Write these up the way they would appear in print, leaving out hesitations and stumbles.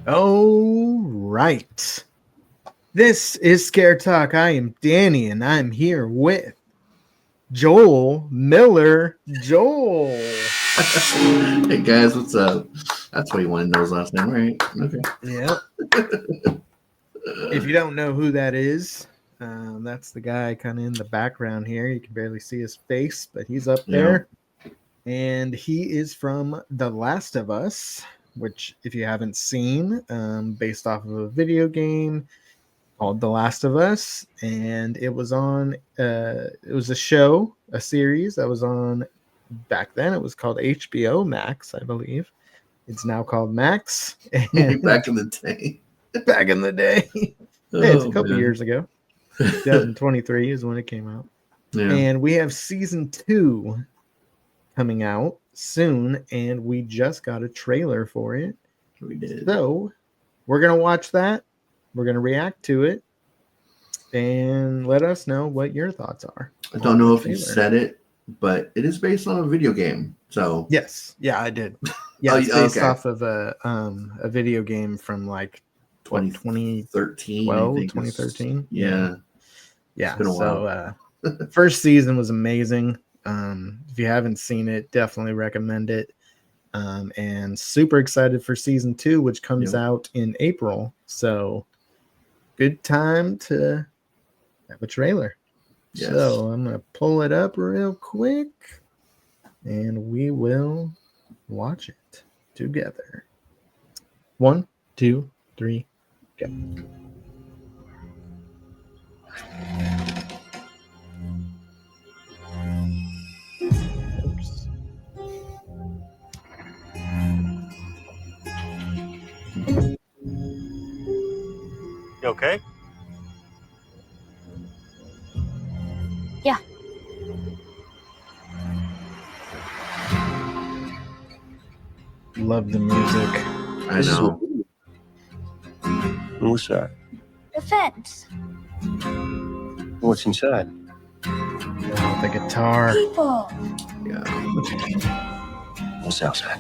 Oh, right. This is Scare Talk. I am Danny, and I'm here with Joel Miller. Joel. Hey guys, what's up? That's why you want to know his last name, right? Okay. Yep. If you don't know who that is, that's the guy kind of in the background here. You can barely see his face, but he's up there. And he is from The Last of Us, which, if you haven't seen, based off of a video game called The Last of Us, and it was on. It was a show, a series that was on back then. It was called HBO Max, I believe. It's now called Max. And Back in the day. back in the day, hey, it's a couple years ago. 2023 is when it came out. Yeah. And we have season 2 coming out soon, and we just got a trailer for it. We did. So we're gonna watch that. We're gonna react to it, and let us know what your thoughts are. I don't know if you said it, but it is based on a video game. So yes, yeah, I did. Yeah, it's based off of a video game from like 2013. 2013. Yeah. Yeah. It's been a while. First season was amazing. If you haven't seen it, definitely recommend it. And super excited for season 2, which comes out in April. So good time to have a trailer. Yes. So I'm going to pull it up real quick and we will watch it together. 1, 2, 3, go. Oops. You okay? Yeah. Love the music. I know. What's that? The fence. What's inside? Oh, the guitar. People. Yeah. What's outside?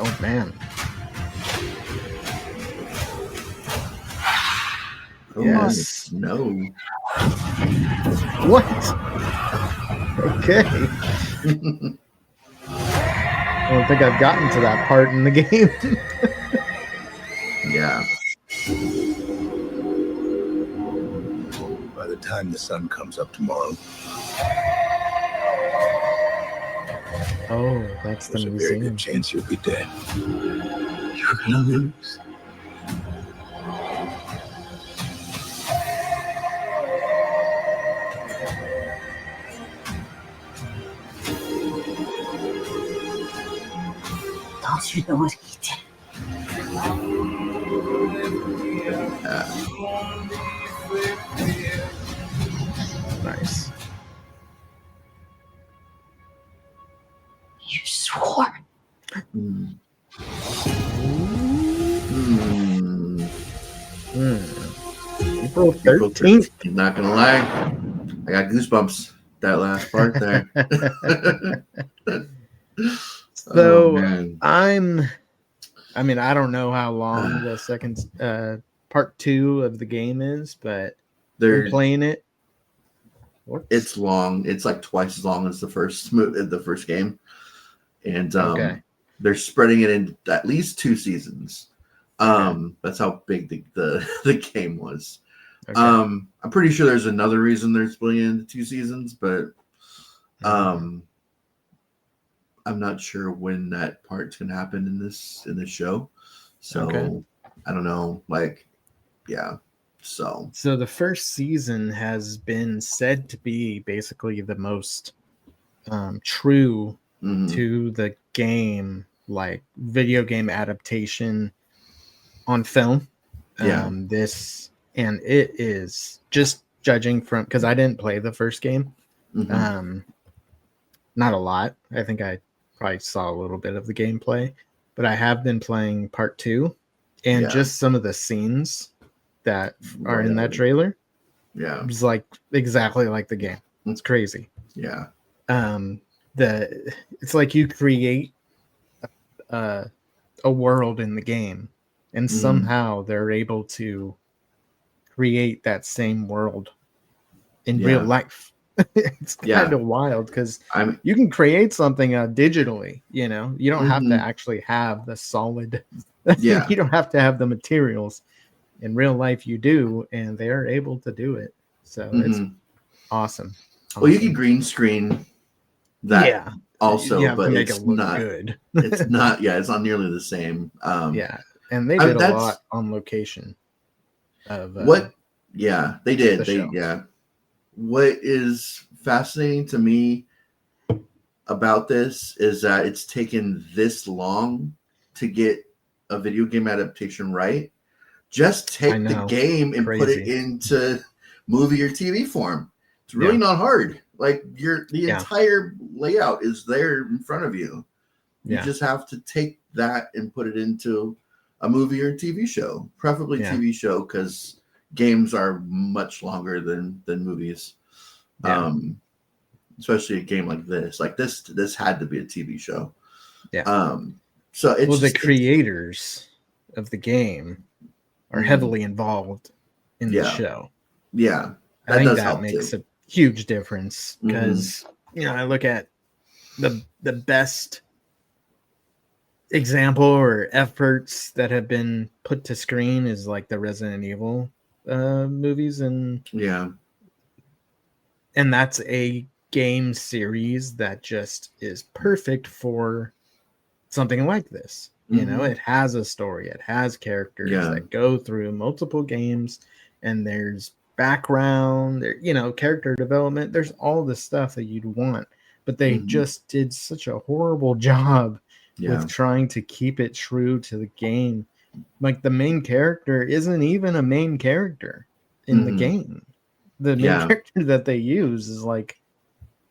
Oh man. Oh, yes. No. What? Okay. I don't think I've gotten to that part in the game. Yeah. By the time the sun comes up tomorrow. Oh, that's the There's a very museum. good chance you'll be dead. You're gonna lose. Don't you know what he did? Nice. You swore. Mm. April 13th. I'm not gonna lie, I got goosebumps that last part there. So I mean, I don't know how long the second part 2 of the game is, but they're playing it. It's long. It's like twice as long as the first game, and they're spreading it in at least 2 seasons. That's how big the game was. Okay. I'm pretty sure there's another reason they're splitting it into 2 seasons, but I'm not sure when that part's gonna happen in this show. So I don't know. Like, yeah. So the first season has been said to be basically the most true to the game, like video game adaptation on film. It is, just judging from, because I didn't play the first game, not a lot. I think I probably saw a little bit of the gameplay, but I have been playing part 2, and just some of the scenes that are in that trailer, it's like exactly like the game. It's crazy. Yeah. it's like you create a world in the game, and somehow they're able to create that same world in real life. It's kind of wild because you can create something digitally. You know, you don't have to actually have the solid. You don't have to have the materials. In real life, you do, and they are able to do it. So it's awesome. Well, you can green screen that also, you have but to make it's it look not good. It's not. Yeah, it's not nearly the same. And they did a lot on location. Of what? Yeah, they did. show. What is fascinating to me about this is that it's taken this long to get a video game adaptation right. Just take the game and put it into movie or TV form. It's really not hard. Like the entire layout is there in front of you. You just have to take that and put it into a movie or TV show, preferably TV show, because games are much longer than movies. Especially a game like this. Like this had to be a TV show. So it's the creators of the game are heavily involved in the show. Yeah. I think that makes a huge difference because I look at the best example or efforts that have been put to screen is like the Resident Evil movies, and that's a game series that just is perfect for something like this. You know, it has a story, it has characters that go through multiple games, and there's background, there, character development, there's all the stuff that you'd want, but they just did such a horrible job with trying to keep it true to the game. Like the main character isn't even a main character in the game. The main character that they use is like,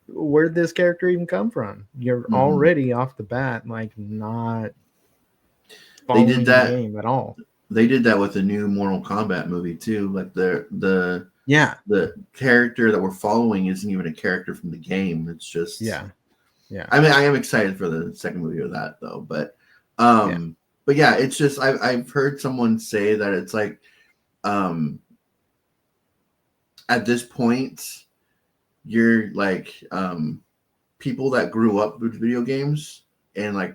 where'd this character even come from? You're already off the bat like not following the game at all. They did that with the new Mortal Kombat movie too. Like the character that we're following isn't even a character from the game. It's just I mean, I am excited for the second movie of that though, but it's just I've heard someone say that it's like at this point you're like people that grew up with video games and like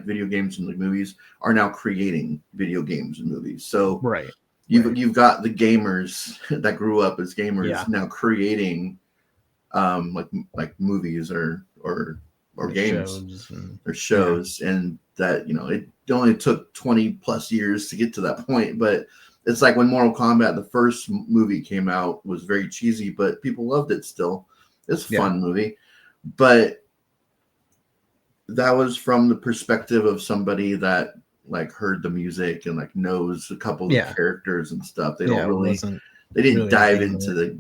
video games and like movies are now creating video games and movies. So you've got the gamers that grew up as gamers now creating like movies or games or shows, and that it only took 20 plus years to get to that point. But it's like when Mortal Kombat, the first movie came out, was very cheesy, but people loved it still. It's a fun movie, but that was from the perspective of somebody that like heard the music and like knows a couple of the characters and stuff. They don't really, they didn't really dive into the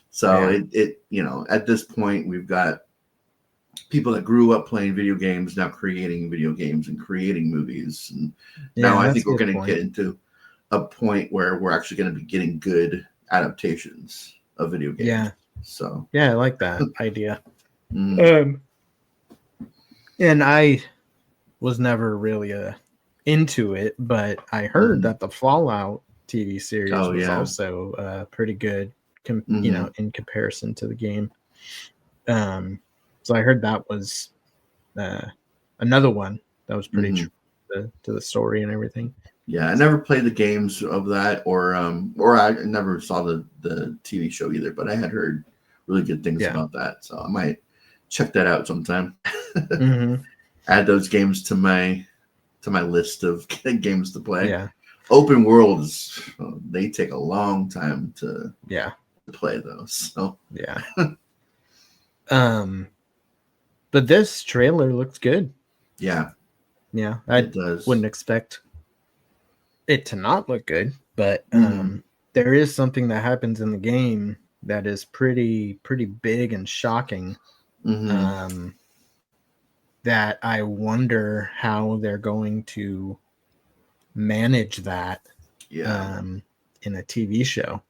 So it at this point we've got people that grew up playing video games now creating video games and creating movies. And now I think we're going to get into a point where we're actually going to be getting good adaptations of video games. Yeah. So I like that idea. And I was never really into it, but I heard that the Fallout TV series was also pretty good, in comparison to the game. So I heard that was another one that was pretty true to the story and everything. Yeah, I never played the games of that, or I never saw the TV show either. But I had heard really good things about that, so I might check that out sometime. Add those games to my list of games to play. Yeah, open worlds, they take a long time to play those. So but this trailer looks good. Yeah, I wouldn't expect it to not look good, but there is something that happens in the game that is pretty big and shocking. That I wonder how they're going to manage that in a TV show,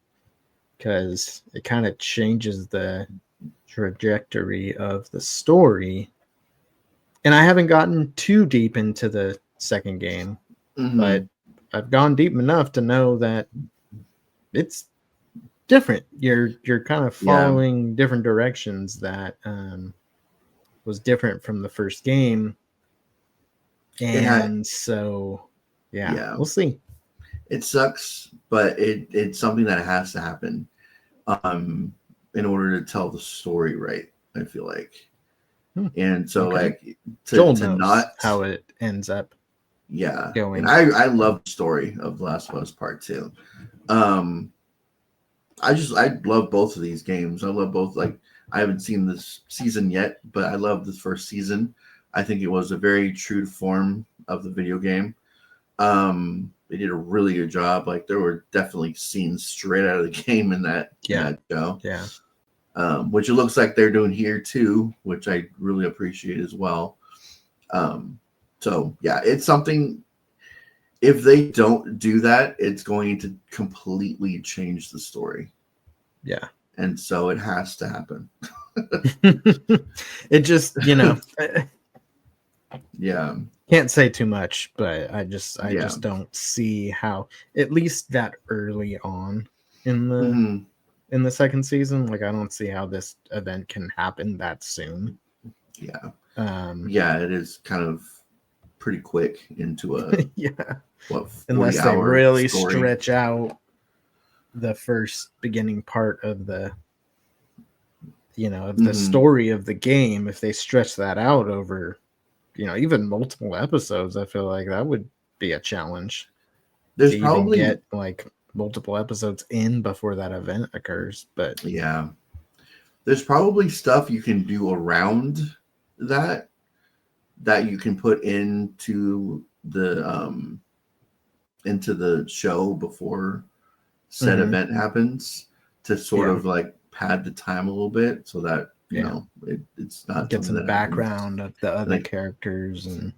because it kind of changes the trajectory of the story. And I haven't gotten too deep into the second game, but I've gone deep enough to know that it's different. You're kind of following different directions that was different from the first game. And so we'll see. It sucks, but it's something that has to happen in order to tell the story right, I feel like. And so like Joel knows not how it ends up going. And I love the story of Last of Us Part 2. I love both of these games. I love both. Like, I haven't seen this season yet, but I love this first season. I think it was a very true form of the video game. They did a really good job. Like, there were definitely scenes straight out of the game in that show. Yeah. Which it looks like they're doing here too, which I really appreciate as well. So yeah, it's something. If they don't do that, it's going to completely change the story. Yeah. And so it has to happen. It just, yeah. Can't say too much, but I just don't see how, at least that early on in the second season, like, I don't see how this event can happen that soon. Yeah. It is kind of pretty quick into a unless they really stretch out the first beginning part of the the story of the game. If they stretch that out over even multiple episodes, I feel like that would be a challenge. There's probably get like multiple episodes in before that event occurs, but there's probably stuff you can do around that you can put into the show before said event happens to sort of like pad the time a little bit so that it's not get some background of the other characters and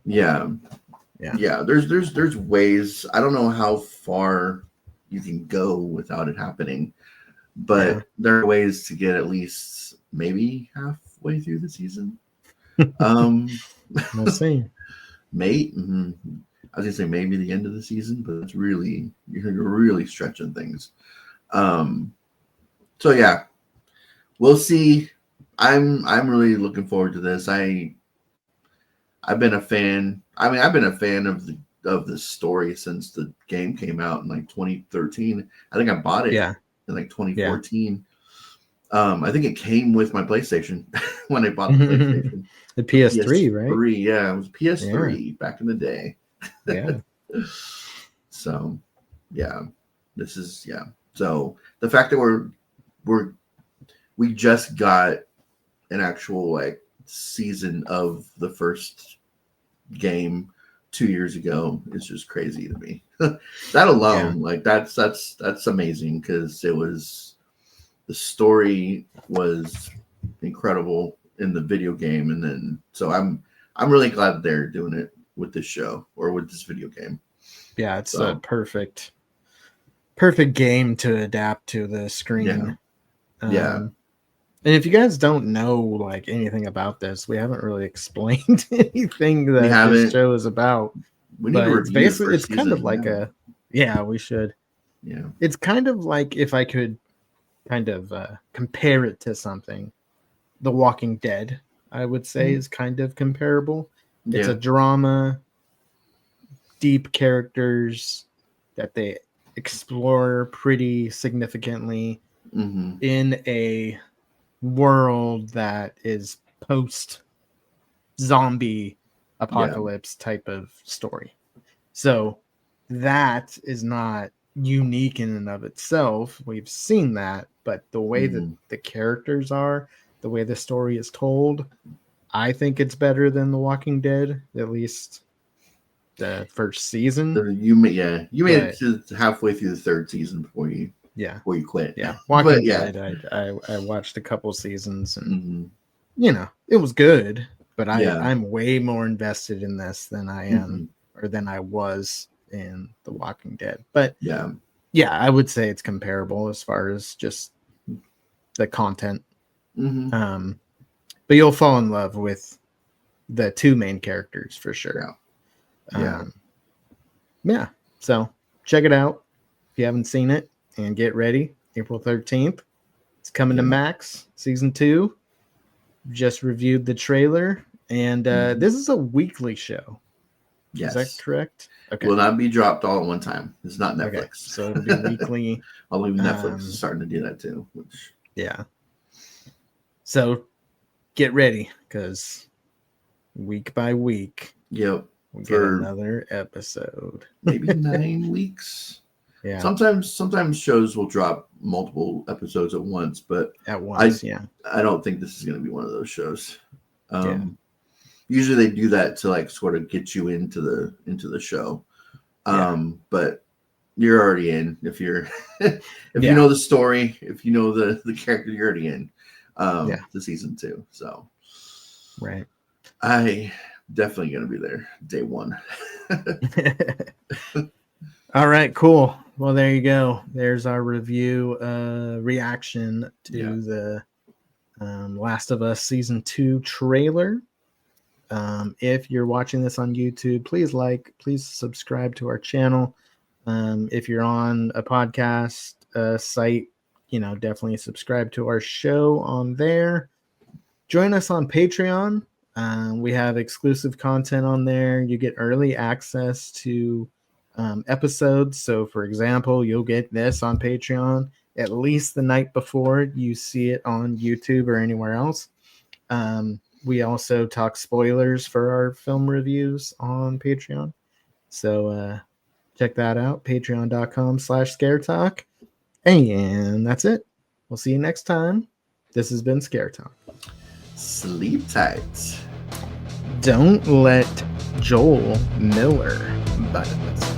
there's ways. I don't know how far you can go without it happening, but there are ways to get at least maybe halfway through the season. We'll see. I was gonna say maybe the end of the season, but it's really you're really stretching things. So yeah, we'll see. I'm really looking forward to this. I've been a fan. I mean, I've been a fan of the story since the game came out in like 2013. I think I bought it in like 2014. I think it came with my PlayStation when I bought the PlayStation. The PS3, right? Yeah, it was PS3 back in the day. Yeah. So, this is So the fact that we just got an actual like season of the first game 2 years ago is just crazy to me. That alone, like that's amazing because the story was incredible in the video game, and then so I'm really glad that they're doing it with this show or with this video game. Yeah, it's a perfect game to adapt to the screen. And if you guys don't know like anything about this, we haven't really explained anything that this show is about. We need to review basically it's kind of like we should. Yeah. It's kind of like, if I could kind of compare it to something, The Walking Dead, I would say is kind of comparable. It's a drama, deep characters that they explore pretty significantly in a world that is post zombie apocalypse type of story. So that is not unique in and of itself. We've seen that, but the way that the characters are, the way the story is told, I think it's better than The Walking Dead, at least the first season. You made it to halfway through the third season before you quit. Yeah, Walking Dead. I watched a couple seasons, and it was good. But I'm way more invested in this than I am, or than I was in The Walking Dead. But I would say it's comparable as far as just the content. But you'll fall in love with the two main characters for sure. Yeah. So check it out if you haven't seen it, and get ready. April 13th. It's coming to Max season 2. Just reviewed the trailer, and this is a weekly show. Yes. Is that correct? Okay. Will not be dropped all at one time. It's not Netflix. Okay. So it'll be weekly. Although Netflix is starting to do that too. Yeah. So get ready, because week by week, we'll get another episode. Maybe 9 weeks. Yeah. Sometimes shows will drop multiple episodes at once, but I don't think this is going to be one of those shows. Usually they do that to like sort of get you into the show. But you're already in if you're you know the story, if you know the character, you're already in to season 2. So right. I definitely going to be there day 1. All right, cool. Well, there you go. There's our review reaction to the Last of Us season 2 trailer. If you're watching this on YouTube, please subscribe to our channel. If you're on a podcast site, definitely subscribe to our show on there. Join us on Patreon. We have exclusive content on there. You get early access to episodes. So, for example, you'll get this on Patreon at least the night before you see it on YouTube or anywhere else. We also talk spoilers for our film reviews on Patreon. So check that out, patreon.com/scaretalk. And that's it. We'll see you next time. This has been Scare Talk. Sleep tight. Don't let Joel Miller butt this.